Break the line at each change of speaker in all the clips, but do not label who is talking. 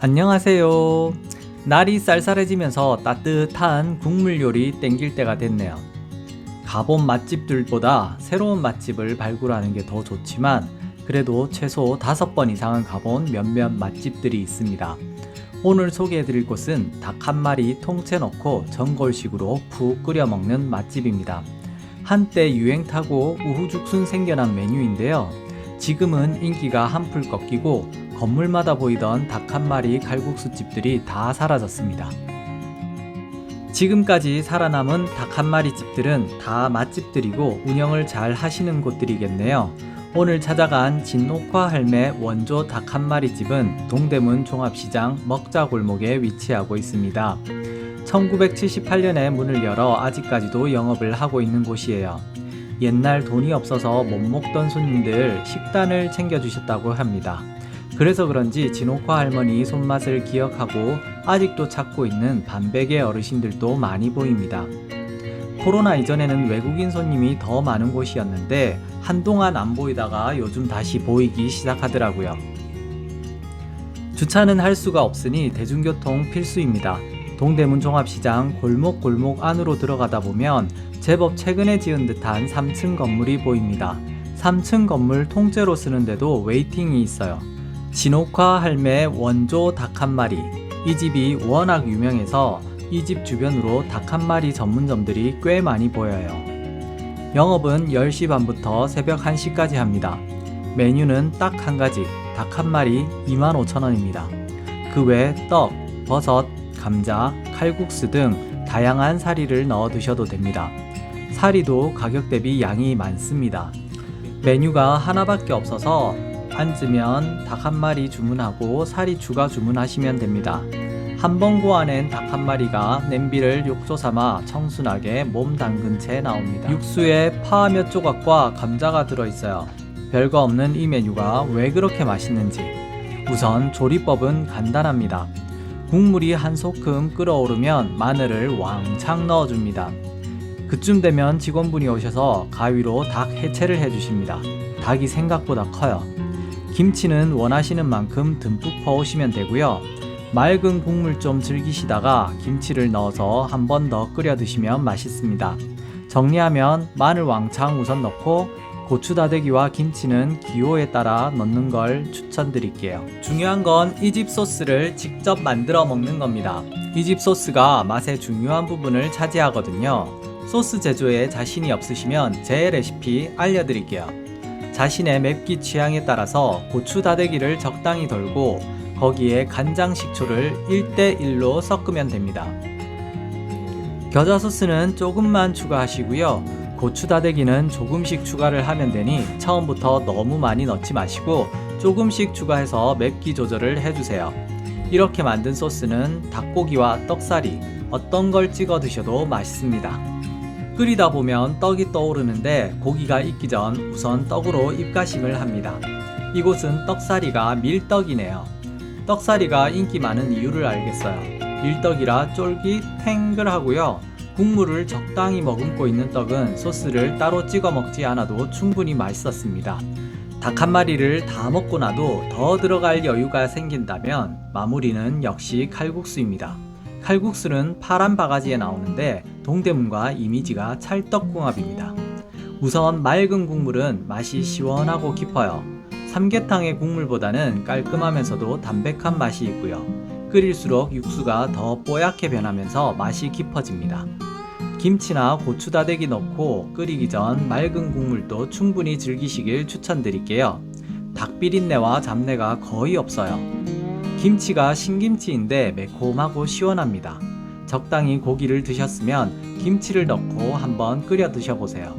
안녕하세요. 날이 쌀쌀해지면서 따뜻한 국물 요리 땡길 때가 됐네요. 가본 맛집들보다 새로운 맛집을 발굴하는 게 더 좋지만 그래도 최소 5번 이상은 가본 몇몇 맛집들이 있습니다. 오늘 소개해드릴 곳은 닭 한 마리 통째 넣고 전골식으로 푹 끓여 먹는 맛집입니다. 한때 유행 타고 우후죽순 생겨난 메뉴인데요. 지금은 인기가 한풀 꺾이고 건물마다 보이던 닭 한 마리 칼국수집들이 다 사라졌습니다. 지금까지 살아남은 닭 한 마리 집들은 다 맛집들이고 운영을 잘 하시는 곳들이겠네요. 오늘 찾아간 진옥화 할매 원조 닭 한 마리 집은 동대문 종합시장 먹자골목에 위치하고 있습니다. 1978년에 문을 열어 아직까지도 영업을 하고 있는 곳이에요. 옛날 돈이 없어서 못 먹던 손님들 식단을 챙겨주셨다고 합니다. 그래서 그런지 진옥화 할머니 손맛을 기억하고 아직도 찾고 있는 반백의 어르신들도 많이 보입니다. 코로나 이전에는 외국인 손님이 더 많은 곳이었는데 한동안 안 보이다가 요즘 다시 보이기 시작하더라고요. 주차는 할 수가 없으니 대중교통 필수입니다. 동대문 종합시장 골목골목 안으로 들어가다 보면 제법 최근에 지은 듯한 3층 건물이 보입니다. 3층 건물 통째로 쓰는데도 웨이팅이 있어요. 진옥화 할매 원조 닭 한 마리. 이 집이 워낙 유명해서 이 집 주변으로 닭 한 마리 전문점들이 꽤 많이 보여요. 영업은 10시 반부터 새벽 1시까지 합니다. 메뉴는 딱 한 가지, 닭 한 마리 25,000원입니다. 그 외 떡, 버섯, 감자, 칼국수 등 다양한 사리를 넣어 드셔도 됩니다. 사리도 가격 대비 양이 많습니다. 메뉴가 하나밖에 없어서 앉으면 닭 한 마리 주문하고 사리 추가 주문하시면 됩니다. 한 번 구워낸 닭 한 마리가 냄비를 욕조 삼아 청순하게 몸 담근 채 나옵니다. 육수에 파 몇 조각과 감자가 들어있어요. 별거 없는 이 메뉴가 왜 그렇게 맛있는지. 우선 조리법은 간단합니다. 국물이 한 소끔 끓어오르면 마늘을 왕창 넣어줍니다. 그쯤 되면 직원분이 오셔서 가위로 닭 해체를 해주십니다. 닭이 생각보다 커요. 김치는 원하시는 만큼 듬뿍 퍼오시면 되고요. 맑은 국물 좀 즐기시다가 김치를 넣어서 한 번 더 끓여 드시면 맛있습니다. 정리하면 마늘 왕창 우선 넣고 고추 다대기와 김치는 기호에 따라 넣는 걸 추천드릴게요. 중요한 건 이 집 소스를 직접 만들어 먹는 겁니다. 이 집 소스가 맛의 중요한 부분을 차지하거든요. 소스 제조에 자신이 없으시면 제 레시피 알려드릴게요. 자신의 맵기 취향에 따라서 고추 다대기를 적당히 덜고 거기에 간장 식초를 1:1로 섞으면 됩니다. 겨자 소스는 조금만 추가하시고요. 고추 다대기는 조금씩 추가를 하면 되니 처음부터 너무 많이 넣지 마시고 조금씩 추가해서 맵기 조절을 해주세요. 이렇게 만든 소스는 닭고기와 떡사리 어떤 걸 찍어 드셔도 맛있습니다. 끓이다 보면 떡이 떠오르는데 고기가 익기 전 우선 떡으로 입가심을 합니다. 이곳은 떡사리가 밀떡이네요. 떡사리가 인기 많은 이유를 알겠어요. 밀떡이라 쫄깃탱글하고요. 국물을 적당히 머금고 있는 떡은 소스를 따로 찍어 먹지 않아도 충분히 맛있었습니다. 닭 한 마리를 다 먹고 나도 더 들어갈 여유가 생긴다면 마무리는 역시 칼국수입니다. 칼국수는 파란 바가지에 나오는데 동대문과 이미지가 찰떡궁합입니다. 우선 맑은 국물은 맛이 시원하고 깊어요. 삼계탕의 국물보다는 깔끔하면서도 담백한 맛이 있고요. 끓일수록 육수가 더 뽀얗게 변하면서 맛이 깊어집니다. 김치나 고추 다대기 넣고 끓이기 전 맑은 국물도 충분히 즐기시길 추천드릴게요. 닭 비린내와 잡내가 거의 없어요. 김치가 신김치인데 매콤하고 시원합니다. 적당히 고기를 드셨으면 김치를 넣고 한번 끓여 드셔보세요.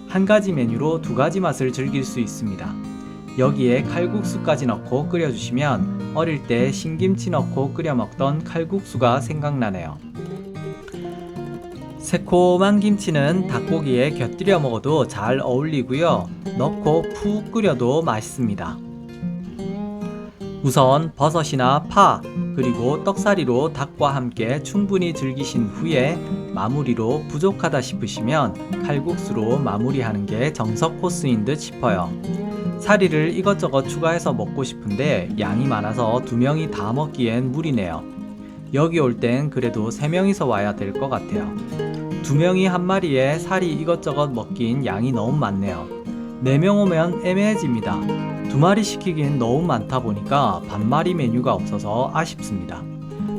한 가지 메뉴로 두 가지 맛을 즐길 수 있습니다. 여기에 칼국수까지 넣고 끓여주시면 어릴 때 신김치 넣고 끓여 먹던 칼국수가 생각나네요. 새콤한 김치는 닭고기에 곁들여 먹어도 잘 어울리고요. 넣고 푹 끓여도 맛있습니다. 우선 버섯이나 파, 그리고 떡사리로 닭과 함께 충분히 즐기신 후에 마무리로 부족하다 싶으시면 칼국수로 마무리하는 게 정석 코스인 듯 싶어요. 사리를 이것저것 추가해서 먹고 싶은데 양이 많아서 2명이 다 먹기엔 무리네요. 여기 올 땐 그래도 3명이서 와야 될 것 같아요. 2명이 한 마리에 사리 이것저것 먹긴 양이 너무 많네요. 4명 오면 애매해집니다. 2마리 시키긴 너무 많다 보니까 반마리 메뉴가 없어서 아쉽습니다.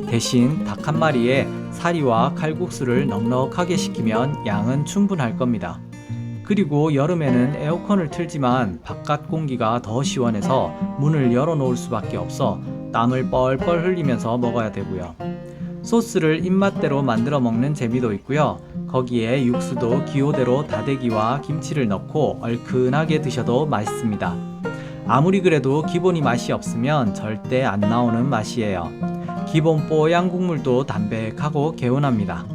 대신 닭 한 마리에 사리와 칼국수를 넉넉하게 시키면 양은 충분할 겁니다. 그리고 여름에는 에어컨을 틀지만 바깥 공기가 더 시원해서 문을 열어놓을 수밖에 없어 땀을 뻘뻘 흘리면서 먹어야 되고요. 소스를 입맛대로 만들어 먹는 재미도 있고요. 거기에 육수도 기호대로 다대기와 김치를 넣고 얼큰하게 드셔도 맛있습니다. 아무리 그래도 기본이 맛이 없으면 절대 안 나오는 맛이에요. 기본 뽀얀 국물도 담백하고 개운합니다.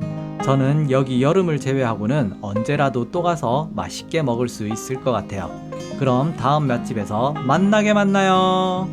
저는 여기 여름을 제외하고는 언제라도 또 가서 맛있게 먹을 수 있을 것 같아요. 그럼 다음 맛집에서 만나요.